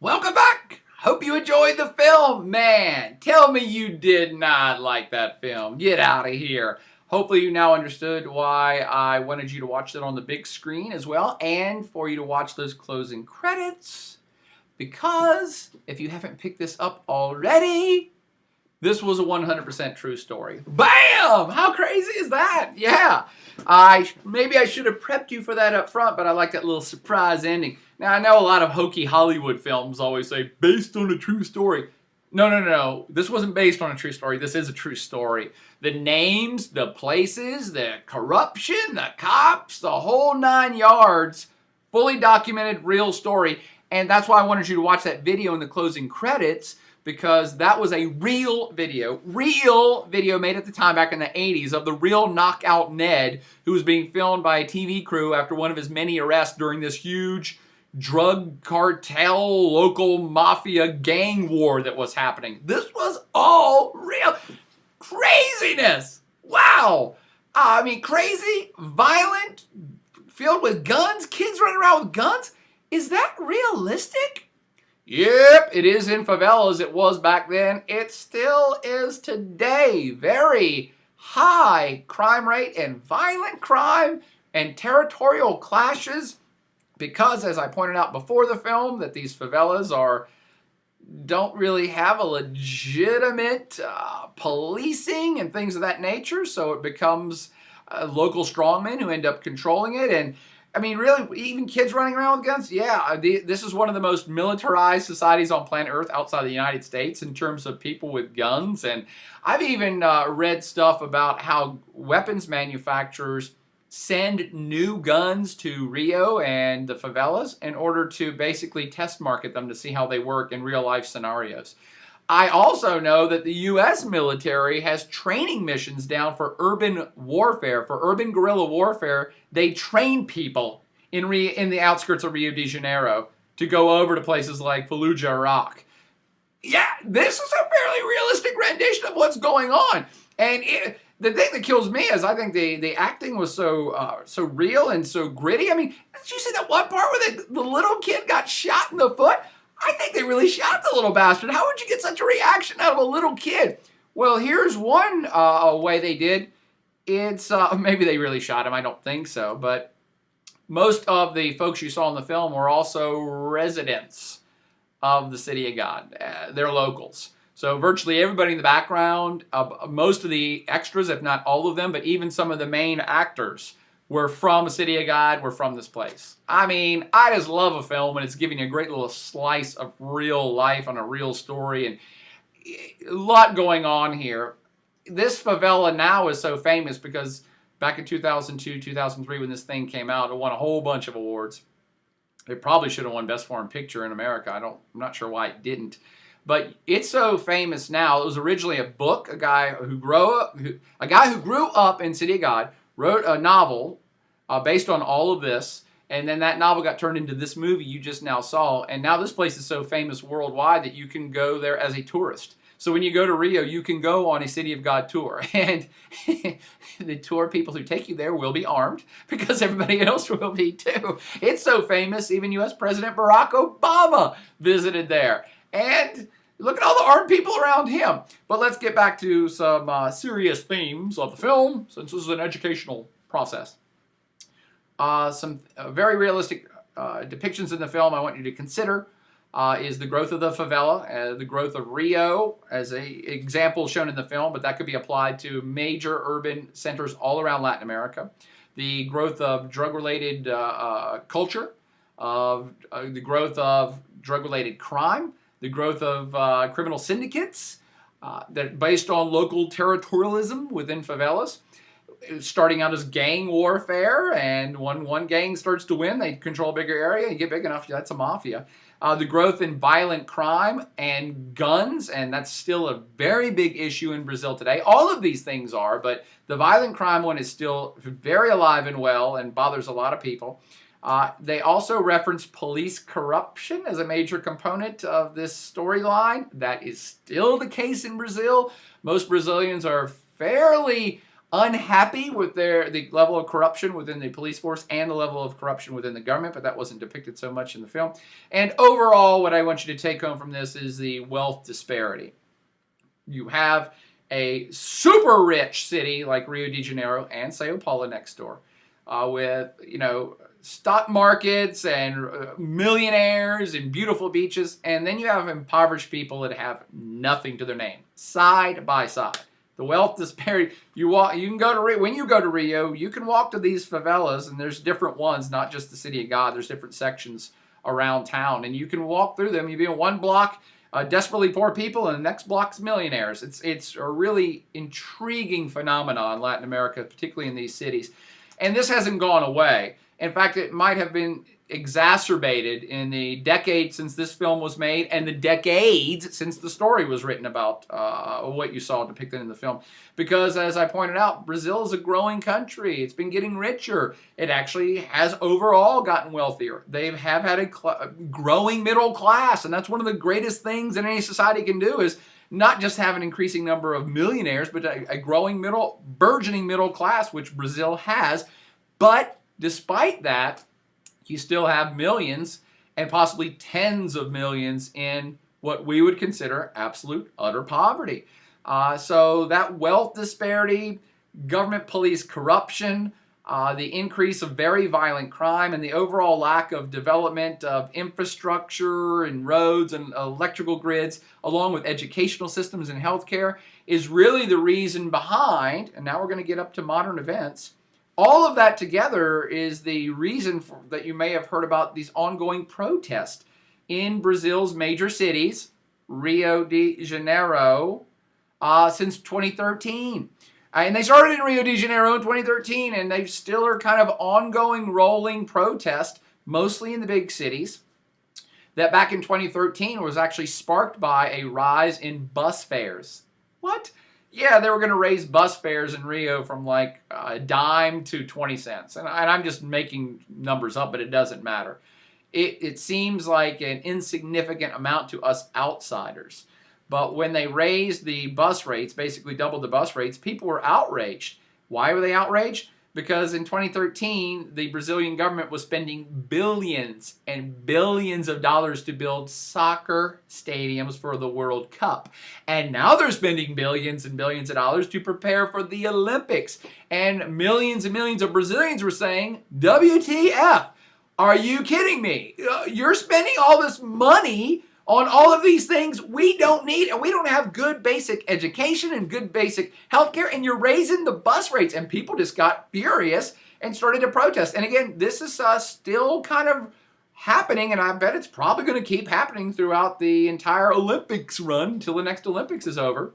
Welcome back! Hope you enjoyed the film. Man, tell me you did not like that film. Get out of here. Hopefully you now understood why I wanted you to watch it on the big screen as well, and for you to watch those closing credits. Because if you haven't picked this up already, this was a 100% true story. Bam! How crazy is that? Yeah. Maybe I should have prepped you for that up front, but I like that little surprise ending. Now, I know a lot of hokey Hollywood films always say, based on a true story. No. This wasn't based on a true story. This is a true story. The names, the places, the corruption, the cops, the whole 9 yards, fully documented, real story. And that's why I wanted you to watch that video in the closing credits, because that was a real video made at the time back in the 80s of the real knockout Ned, who was being filmed by a TV crew after one of his many arrests during this huge drug cartel, local mafia gang war that was happening. This was all real. Craziness. Wow. I mean, crazy, violent, filled with guns, kids running around with guns. Is that realistic? Yep, it is in favelas. It was back then. It still is today. Very high crime rate and violent crime and territorial clashes because, as I pointed out before the film, that these favelas don't really have a legitimate policing and things of that nature, so it becomes local strongmen who end up controlling it. And I mean, really, even kids running around with guns? Yeah, this is one of the most militarized societies on planet Earth outside of the United States in terms of people with guns. And I've even read stuff about how weapons manufacturers send new guns to Rio and the favelas in order to basically test market them to see how they work in real life scenarios. I also know that the U.S. military has training missions down for urban warfare, for urban guerrilla warfare. They train people in the outskirts of Rio de Janeiro to go over to places like Fallujah, Iraq. Yeah, this is a fairly realistic rendition of what's going on. And the thing that kills me is I think the acting was so real and so gritty. I mean, did you see that one part where the little kid got shot in the foot? I think they really shot the little bastard. How would you get such a reaction out of a little kid? Well, here's one way they did. It's maybe they really shot him. I don't think so. But most of the folks you saw in the film were also residents of the City of God. They're locals. So virtually everybody in the background, most of the extras, if not all of them, but even some of the main actors were from the City of God, were from this place. I mean, I just love a film when it's giving you a great little slice of real life on a real story, and a lot going on here. This favela now is so famous because back in 2002, 2003, when this thing came out, it won a whole bunch of awards. It probably should have won Best Foreign Picture in America. I'm not sure why it didn't. But it's so famous now. It was originally a book. A guy who grew up in City of God wrote a novel based on all of this, and then that novel got turned into this movie you just now saw, and now this place is so famous worldwide that you can go there as a tourist. So when you go to Rio, you can go on a City of God tour, and the tour people who take you there will be armed because everybody else will be too. It's so famous, even U.S. President Barack Obama visited there. And look at all the armed people around him. But let's get back to some serious themes of the film, since this is an educational process. Some very realistic depictions in the film I want you to consider is the growth of the favela, the growth of Rio as an example shown in the film, but that could be applied to major urban centers all around Latin America. The growth of drug-related culture, the growth of drug-related crime, the growth of criminal syndicates that based on local territorialism within favelas, starting out as gang warfare, and when one gang starts to win, they control a bigger area. You get big enough, that's a mafia. The growth in violent crime and guns, and that's still a very big issue in Brazil today. All of these things are, but the violent crime one is still very alive and well and bothers a lot of people. They also reference police corruption as a major component of this storyline. That is still the case in Brazil. Most Brazilians are fairly unhappy with the level of corruption within the police force and the level of corruption within the government, but that wasn't depicted so much in the film. And overall, what I want you to take home from this is the wealth disparity. You have a super rich city like Rio de Janeiro and Sao Paulo next door, with stock markets and millionaires and beautiful beaches, and then you have impoverished people that have nothing to their name, side by side. The wealth disparity. You can go to Rio. When you go to Rio, you can walk to these favelas, and there's different ones, not just the City of God. There's different sections around town, and you can walk through them. You be in one block, desperately poor people, and the next block's millionaires. It's a really intriguing phenomenon in Latin America, particularly in these cities, and this hasn't gone away. In fact, it might have been exacerbated in the decades since this film was made and the decades since the story was written about what you saw depicted in the film. Because, as I pointed out, Brazil is a growing country. It's been getting richer. It actually has overall gotten wealthier. They have had a growing middle class, and that's one of the greatest things that any society can do is not just have an increasing number of millionaires, but a growing burgeoning middle class, which Brazil has. But despite that, you still have millions and possibly tens of millions in what we would consider absolute utter poverty. So that wealth disparity, government police corruption, the increase of very violent crime, and the overall lack of development of infrastructure and roads and electrical grids, along with educational systems and healthcare, is really the reason behind, and now we're going to get up to modern events. All of that together is the reason that you may have heard about these ongoing protests in Brazil's major cities, Rio de Janeiro, since 2013. And they started in Rio de Janeiro in 2013, and they still are kind of ongoing rolling protest, mostly in the big cities, that back in 2013 was actually sparked by a rise in bus fares. What? Yeah, they were going to raise bus fares in Rio from like a dime to 20 cents. And I'm just making numbers up, but it doesn't matter. It seems like an insignificant amount to us outsiders. But when they raised the bus rates, basically doubled the bus rates, people were outraged. Why were they outraged? Because in 2013, the Brazilian government was spending billions and billions of dollars to build soccer stadiums for the World Cup. And now they're spending billions and billions of dollars to prepare for the Olympics. And millions of Brazilians were saying, WTF, are you kidding me? You're spending all this money on all of these things we don't need, and we don't have good basic education and good basic healthcare, and you're raising the bus rates. And people just got furious and started to protest. And again, this is still kind of happening, and I bet it's probably going to keep happening throughout the entire Olympics run until the next Olympics is over.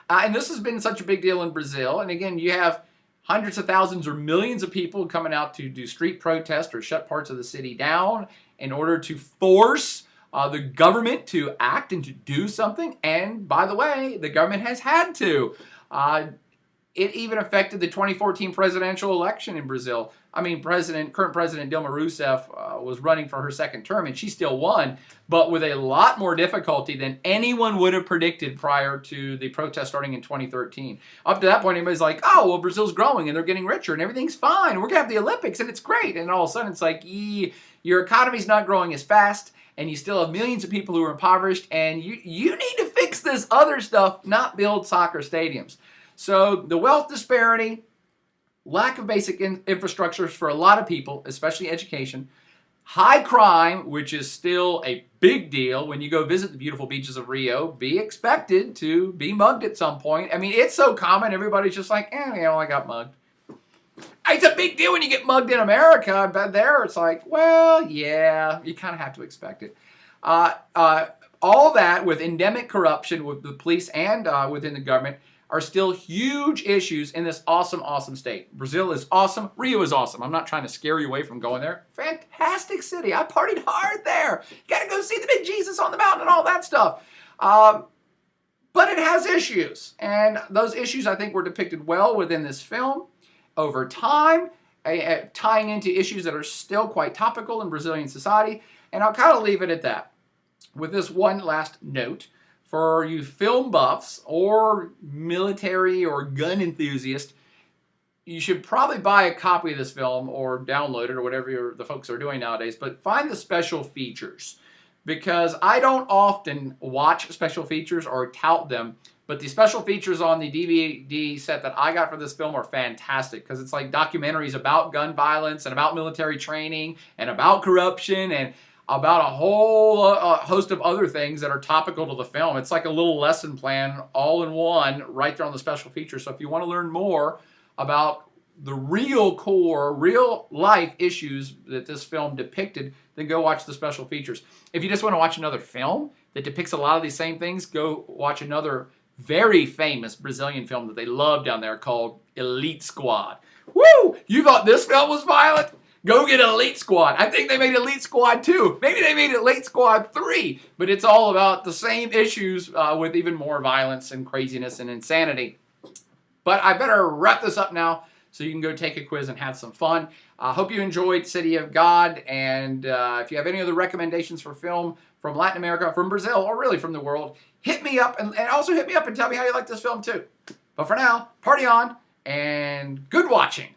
And this has been such a big deal in Brazil. And again, you have hundreds of thousands or millions of people coming out to do street protests or shut parts of the city down in order to force the government to act and to do something. And by the way, the government has had to. It even affected the 2014 presidential election in Brazil. I mean, current President Dilma Rousseff was running for her second term, and she still won, but with a lot more difficulty than anyone would have predicted prior to the protest starting in 2013. Up to that point, everybody's like, oh, well, Brazil's growing, and they're getting richer, and everything's fine. We're going to have the Olympics, and it's great. And all of a sudden, it's like, your economy's not growing as fast, and you still have millions of people who are impoverished, and you need to fix this other stuff, not build soccer stadiums. So the wealth disparity, lack of basic infrastructures for a lot of people, especially education, high crime, which is still a big deal. When you go visit the beautiful beaches of Rio, be expected to be mugged at some point. I mean, it's so common, everybody's just like, I got mugged. It's a big deal when you get mugged in America, but there it's like, well, yeah, you kind of have to expect it. All that with endemic corruption with the police and within the government are still huge issues in this awesome, awesome state. Brazil is awesome. Rio is awesome. I'm not trying to scare you away from going there. Fantastic city. I partied hard there. You got to go see the big Jesus on the mountain and all that stuff. But it has issues. And those issues, I think, were depicted well within this film over time, tying into issues that are still quite topical in Brazilian society. And I'll kind of leave it at that with this one last note. for you film buffs or military or gun enthusiasts, you should probably buy a copy of this film or download it or whatever the folks are doing nowadays, but find the special features, because I don't often watch special features or tout them, but the special features on the DVD set that I got for this film are fantastic, because it's like documentaries about gun violence and about military training and about corruption and about a whole host of other things that are topical to the film. It's like a little lesson plan all in one right there on the special features. So if you want to learn more about the real core, real life issues that this film depicted, then go watch the special features. If you just want to watch another film that depicts a lot of these same things, go watch another very famous Brazilian film that they love down there called Elite Squad. Woo! You thought this film was violent? Go get Elite Squad. I think they made Elite Squad 2. Maybe they made Elite Squad 3. But it's all about the same issues with even more violence and craziness and insanity. But I better wrap this up now so you can go take a quiz and have some fun. I hope you enjoyed City of God. And if you have any other recommendations for film from Latin America, from Brazil, or really from the world, hit me up. And also hit me up and tell me how you like this film too. But for now, party on and good watching.